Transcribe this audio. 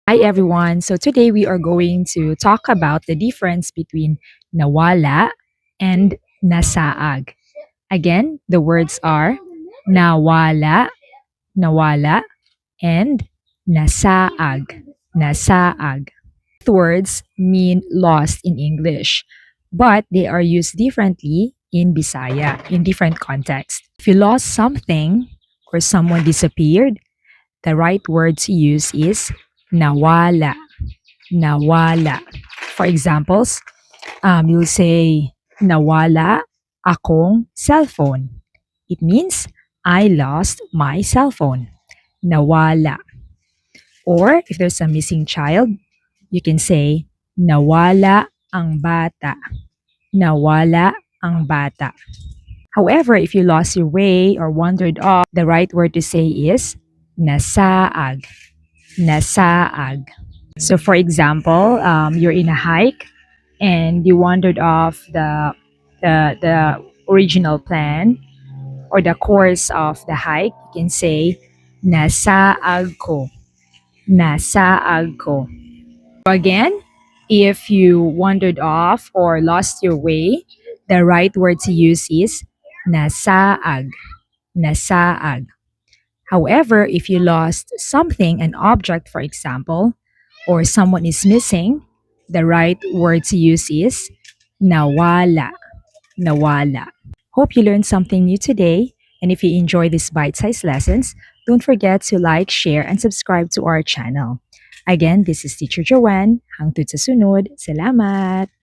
Hi everyone. So today we are going to talk about the difference between nawala and nasaag. Again, the words are nawala, nawala, and nasaag, nasaag. Both words mean lost in English, but they are used differently in Bisaya in different contexts. If you lost something or someone disappeared, the right word to use is nawala. Nawala. For examples, you'll say, nawala akong cellphone. It means, I lost my cell phone. Nawala. Or if there's a missing child, you can say, nawala ang bata. Nawala ang bata. However, if you lost your way or wandered off, the right word to say is nasaag. Nasaag. So, for example, you're in a hike and you wandered off the original plan or the course of the hike. You can say nasaag ko. Nasaag ko. Again, if you wandered off or lost your way, the right word to use is nasaag. Nasaag. However, if you lost something, an object, for example, or someone is missing, the right word to use is nawala. Nawala. Hope you learned something new today. And if you enjoy these bite-sized lessons, don't forget to like, share, and subscribe to our channel. Again, this is Teacher Joanne. Hangtod sa sunod. Salamat!